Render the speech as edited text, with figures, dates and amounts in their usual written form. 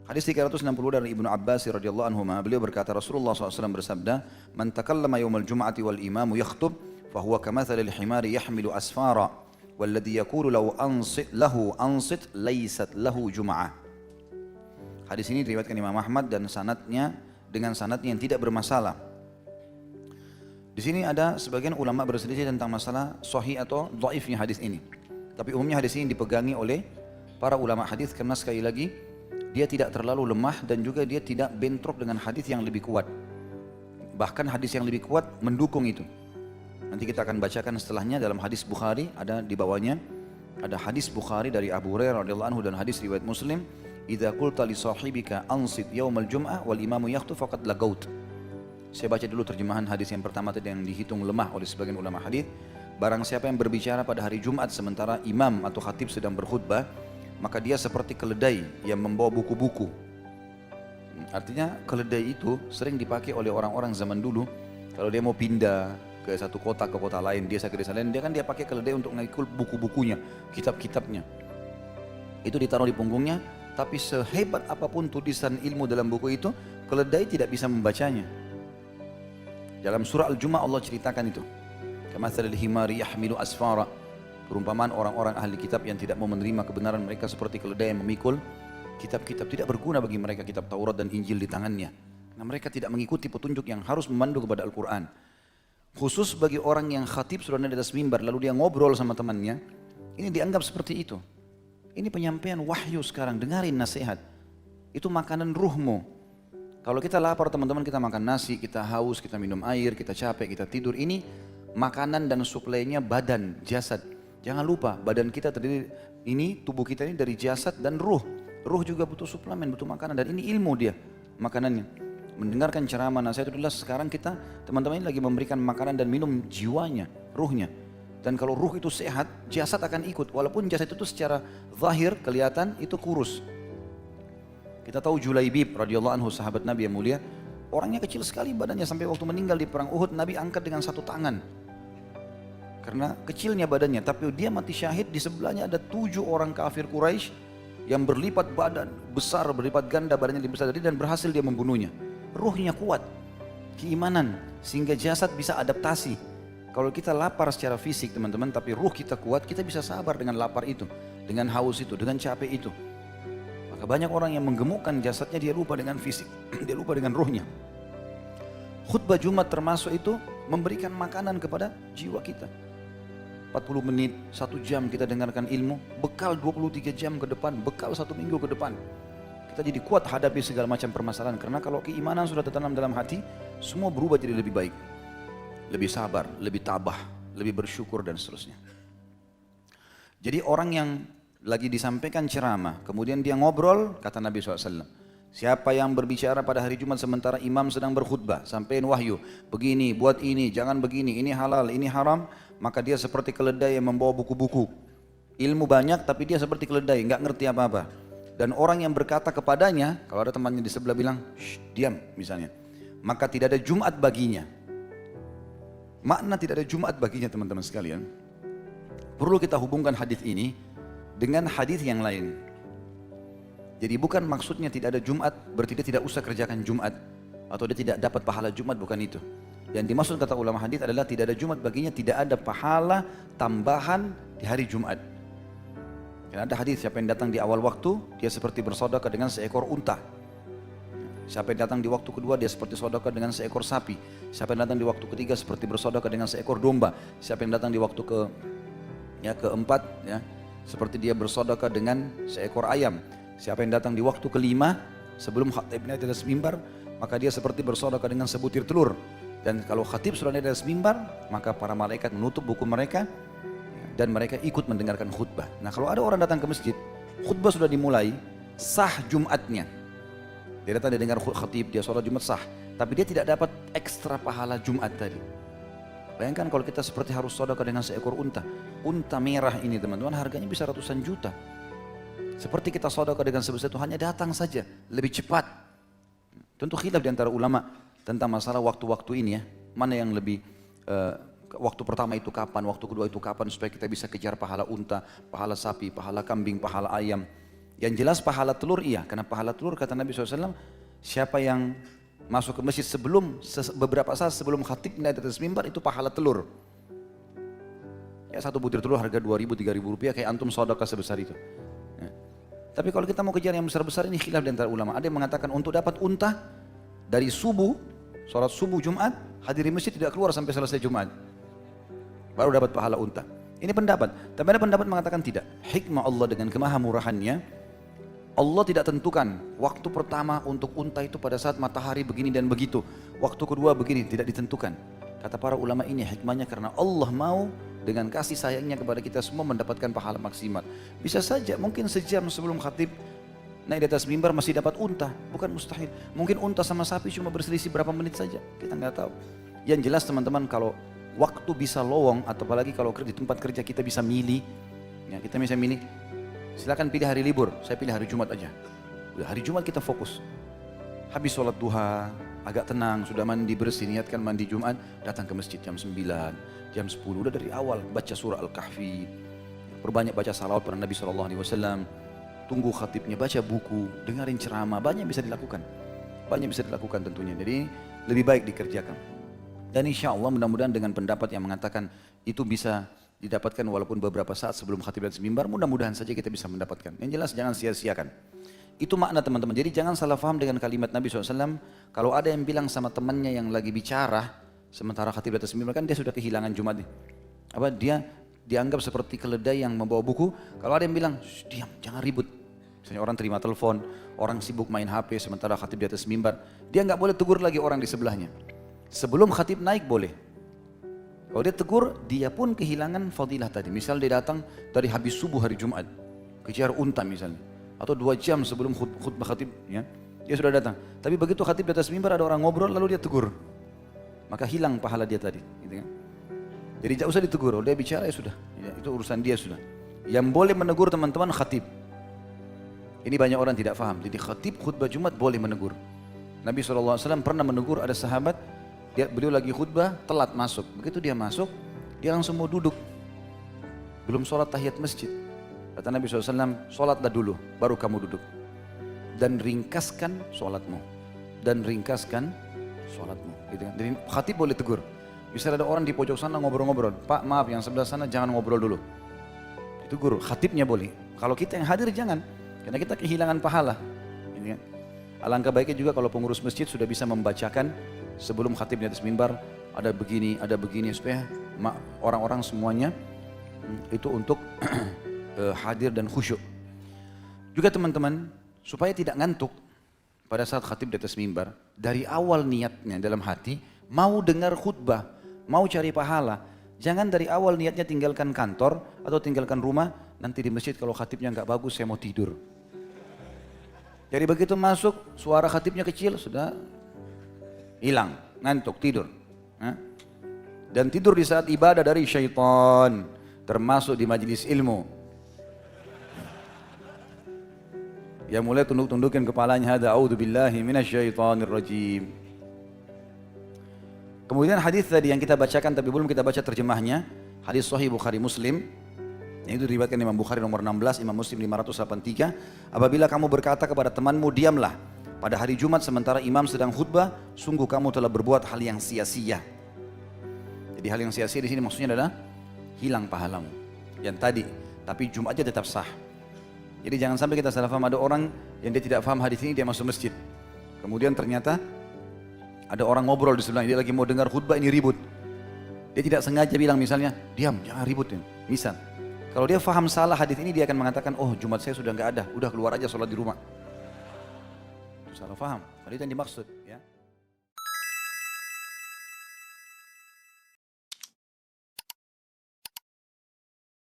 Hadis 360 dari Ibnu Abbas radhiyallahu anhu, beliau berkata Rasulullah SAW bersabda, "Man takallama yaumal jum'ati wal imamu yakhthub, fahuwa kamathalil himari yahmilu asfara, walladhi yaqulu lahu ansit laysat lahu jum'ah." Hadis ini diriwayatkan Imam Ahmad dan sanadnya dengan sanadnya yang tidak bermasalah. Di sini ada sebagian ulama berselisih tentang masalah sahih atau dhaifnya hadis ini. Tapi umumnya hadis ini dipegangi oleh para ulama hadis karena sekali lagi dia tidak terlalu lemah dan juga dia tidak bentrok dengan hadis yang lebih kuat. Bahkan hadis yang lebih kuat mendukung itu. Nanti kita akan bacakan setelahnya dalam hadis Bukhari, ada di bawahnya ada hadis Bukhari dari Abu Hurairah radhiyallahu anhu dan hadis riwayat Muslim, "Idza qulta li sahibika ansit yaumal jum'ah wal imamu yakhthub faqad lagaut." Saya baca dulu terjemahan hadis yang pertama tadi yang dihitung lemah oleh sebagian ulama hadis. Barang siapa yang berbicara pada hari Jumat sementara imam atau khatib sedang berkhutbah, maka dia seperti keledai yang membawa buku-buku. Artinya keledai itu sering dipakai oleh orang-orang zaman dulu. Kalau dia mau pindah ke satu kota ke kota lain, desa ke desa lain, dia pakai keledai untuk ngikul buku-bukunya, kitab-kitabnya. Itu ditaruh di punggungnya, tapi sehebat apapun tulisan ilmu dalam buku itu, keledai tidak bisa membacanya. Dalam surah Al-Jumu'ah Allah ceritakan itu. Kamathalil himari yahmilu asfara. Perumpamaan orang-orang ahli kitab yang tidak mau menerima kebenaran mereka seperti keledai yang memikul kitab-kitab tidak berguna bagi mereka, kitab Taurat dan Injil di tangannya. Nah, mereka tidak mengikuti petunjuk yang harus memandu kepada Al-Quran. Khusus bagi orang yang khatib sudah di atas mimbar lalu dia ngobrol sama temannya, ini dianggap seperti itu. Ini penyampaian wahyu sekarang, dengarin nasihat. Itu makanan ruhmu. Kalau kita lapar teman-teman, kita makan nasi, kita haus, kita minum air, kita capek, kita tidur. Ini makanan dan suplainya badan, jasad. Jangan lupa badan kita terdiri, ini tubuh kita ini dari jasad dan ruh. Ruh juga butuh suplemen, butuh makanan, dan ini ilmu dia makanannya. Mendengarkan ceramah nasihat itu adalah sekarang kita teman-teman ini lagi memberikan makanan dan minum jiwanya, ruhnya. Dan kalau ruh itu sehat, jasad akan ikut. Walaupun jasad itu secara zahir kelihatan itu kurus. Kita tahu Julaibib radhiyallahu anhu, sahabat Nabi yang mulia, orangnya kecil sekali badannya, sampai waktu meninggal di perang Uhud Nabi angkat dengan satu tangan. Karena kecilnya badannya, tapi dia mati syahid, di sebelahnya ada 7 orang kafir Quraisy yang berlipat badan, besar, berlipat ganda badannya lebih besar dari dia dan berhasil dia membunuhnya. Ruhnya kuat, keimanan, sehingga jasad bisa adaptasi. Kalau kita lapar secara fisik teman-teman, tapi ruh kita kuat, kita bisa sabar dengan lapar itu, dengan haus itu, dengan capek itu. Maka banyak orang yang menggemukkan jasadnya, dia lupa dengan fisik, dia lupa dengan ruhnya. Khutbah Jumat termasuk itu memberikan makanan kepada jiwa kita. 40 menit, 1 jam kita dengarkan ilmu, bekal 23 jam ke depan, bekal 1 minggu ke depan. Kita jadi kuat hadapi segala macam permasalahan, karena kalau keimanan sudah tertanam dalam hati, semua berubah jadi lebih baik. Lebih sabar, lebih tabah, lebih bersyukur dan seterusnya. Jadi orang yang lagi disampaikan ceramah, kemudian dia ngobrol, kata Nabi SAW, siapa yang berbicara pada hari Jumat sementara imam sedang berkhutbah, sampaikan wahyu, begini, buat ini, jangan begini, ini halal, ini haram, maka dia seperti keledai yang membawa buku-buku. Ilmu banyak tapi dia seperti keledai, nggak ngerti apa-apa. Dan orang yang berkata kepadanya, kalau ada temannya di sebelah bilang, shh, diam misalnya, maka tidak ada Jumat baginya. Makna tidak ada Jumat baginya teman-teman sekalian. Perlu kita hubungkan hadis ini dengan hadis yang lain. Jadi bukan maksudnya tidak ada Jumat berarti dia tidak usah kerjakan Jumat atau dia tidak dapat pahala Jumat, bukan itu. Yang dimaksud kata ulama hadis adalah tidak ada Jumat baginya, tidak ada pahala tambahan di hari Jumat. Karena ada hadis, siapa yang datang di awal waktu dia seperti bersedekah dengan seekor unta. Siapa yang datang di waktu kedua dia seperti sedekah dengan seekor sapi. Siapa yang datang di waktu ketiga seperti bersedekah dengan seekor domba. Siapa yang datang di waktu keempat seperti dia bersedekah dengan seekor ayam. Siapa yang datang di waktu kelima sebelum khatib naik di atas mimbar, maka dia seperti bersedekah dengan sebutir telur. Dan kalau khatib sudah naik di atas mimbar, maka para malaikat menutup buku mereka dan mereka ikut mendengarkan khutbah. Nah, kalau ada orang datang ke masjid, khutbah sudah dimulai, sah Jumatnya. Dia datang, dia dengar khatib, dia sholat Jumat sah, tapi dia tidak dapat ekstra pahala Jumat tadi. Bayangkan kalau kita seperti harus sedekah dengan seekor unta. Unta merah ini teman-teman harganya bisa ratusan juta. Seperti kita sedekah dengan sebesar itu hanya datang saja, lebih cepat. Tentu khilaf di antara ulama tentang masalah waktu-waktu ini ya. Mana yang lebih, waktu pertama itu kapan, waktu kedua itu kapan supaya kita bisa kejar pahala unta, pahala sapi, pahala kambing, pahala ayam. Yang jelas pahala telur iya, karena pahala telur kata Nabi SAW, siapa yang masuk ke masjid beberapa saat sebelum khatib naik atas mimbar itu pahala telur. Ya satu butir telur harga 2.000-3.000 rupiah kayak antum sedekah sebesar itu. Ya. Tapi kalau kita mau kejar yang besar-besar ini khilaf di antara ulama. Ada yang mengatakan untuk dapat unta dari subuh, sholat subuh Jumat, hadiri masjid tidak keluar sampai selesai Jumat. Baru dapat pahala unta. Ini pendapat. Tapi ada pendapat mengatakan tidak. Hikmah Allah dengan kemahamurahannya, Allah tidak tentukan waktu pertama untuk unta itu pada saat matahari begini dan begitu. Waktu kedua begini, tidak ditentukan. Kata para ulama ini hikmahnya karena Allah mau dengan kasih sayangnya kepada kita semua mendapatkan pahala maksimal. Bisa saja mungkin sejam sebelum khatib naik di atas mimbar masih dapat unta, bukan mustahil. Mungkin unta sama sapi cuma berselisih berapa menit saja, kita nggak tahu. Yang jelas teman-teman, kalau waktu bisa lowong, atau apalagi kalau di tempat kerja kita bisa milih, ya kita bisa milih, silakan pilih hari libur, saya pilih hari Jumat aja. Udah hari Jumat kita fokus. Habis sholat duha, agak tenang, sudah mandi bersih, niatkan mandi Jumat, datang ke masjid jam 9, jam 10, udah dari awal baca surah Al-Kahfi, perbanyak baca salawat pada Nabi SAW, tunggu khatibnya, baca buku, dengarin ceramah, banyak bisa dilakukan. Banyak bisa dilakukan tentunya, jadi lebih baik dikerjakan. Dan insya Allah mudah-mudahan dengan pendapat yang mengatakan itu bisa didapatkan walaupun beberapa saat sebelum khatib dan mimbar, mudah-mudahan saja kita bisa mendapatkan. Yang jelas jangan sia-siakan. Itu makna teman-teman. Jadi jangan salah paham dengan kalimat Nabi SAW. Kalau ada yang bilang sama temannya yang lagi bicara, sementara khatib dan mimbar, kan dia sudah kehilangan Jumat. Dia dianggap seperti keledai yang membawa buku. Kalau ada yang bilang, diam, jangan ribut. Misalnya orang terima telepon, orang sibuk main HP sementara khatib di atas mimbar, dia nggak boleh tegur lagi orang di sebelahnya. Sebelum khatib naik boleh. Kalau dia tegur, dia pun kehilangan fadilah tadi. Misal dia datang dari habis subuh hari Jumat, kejar unta misalnya, atau 2 jam sebelum khutbah khatib, ya, dia sudah datang. Tapi begitu khatib di atas mimbar ada orang ngobrol, lalu dia tegur, maka hilang pahala dia tadi. Gitu kan? Jadi tidak usah ditegur, kalau dia bicara ya sudah, ya, itu urusan dia sudah. Yang boleh menegur teman-teman khatib. Ini banyak orang tidak paham. Jadi khatib khutbah Jumat boleh menegur. Nabi SAW pernah menegur ada sahabat, beliau lagi khutbah telat masuk. Begitu dia masuk, dia langsung mau duduk. Belum sholat tahiyat masjid. Kata Nabi SAW, sholatlah dulu, baru kamu duduk. Dan ringkaskan sholatmu. Dan ringkaskan sholatmu. Gitu kan? Jadi khatib boleh tegur. Misalnya ada orang di pojok sana ngobrol-ngobrol, Pak maaf yang sebelah sana jangan ngobrol dulu. Itu guru, khatibnya boleh. Kalau kita yang hadir jangan, karena kita kehilangan pahala. Ini kan? Alangkah baiknya juga kalau pengurus masjid sudah bisa membacakan sebelum khatib di atas mimbar, ada begini, supaya orang-orang semuanya itu untuk hadir dan khusyuk. Juga teman-teman, supaya tidak ngantuk pada saat khatib di atas mimbar, dari awal niatnya dalam hati, mau dengar khutbah, mau cari pahala. Jangan dari awal niatnya tinggalkan kantor atau tinggalkan rumah, nanti di masjid kalau khatibnya nggak bagus saya mau tidur. Jadi begitu masuk, suara khatibnya kecil, sudah hilang, ngantuk, tidur. Dan tidur di saat ibadah dari syaitan, termasuk di majelis ilmu. Yang mulai tunduk-tundukin kepalanya, hada a'udzubillahi minasyaitonir rajim. Kemudian hadis tadi yang kita bacakan tapi belum kita baca terjemahnya, hadis sahih Bukhari Muslim. Itu diriwayatkan Imam Bukhari nomor 16, Imam Muslim 583. Apabila kamu berkata kepada temanmu, diamlah pada hari Jumat sementara imam sedang khutbah, sungguh kamu telah berbuat hal yang sia-sia. Jadi hal yang sia-sia di sini maksudnya adalah hilang pahalamu. Yang tadi, tapi Jumatnya tetap sah. Jadi jangan sampai kita salah paham, ada orang yang dia tidak paham hadis ini, dia masuk masjid. Kemudian ternyata ada orang ngobrol di sebelahnya, dia lagi mau dengar khutbah, ini ribut. Dia tidak sengaja bilang misalnya, diam, jangan ributin. Misal, kalau dia faham salah hadis ini, dia akan mengatakan, oh Jumat saya sudah nggak ada, udah keluar aja sholat di rumah. Itu salah faham, itu yang dimaksud. Ya.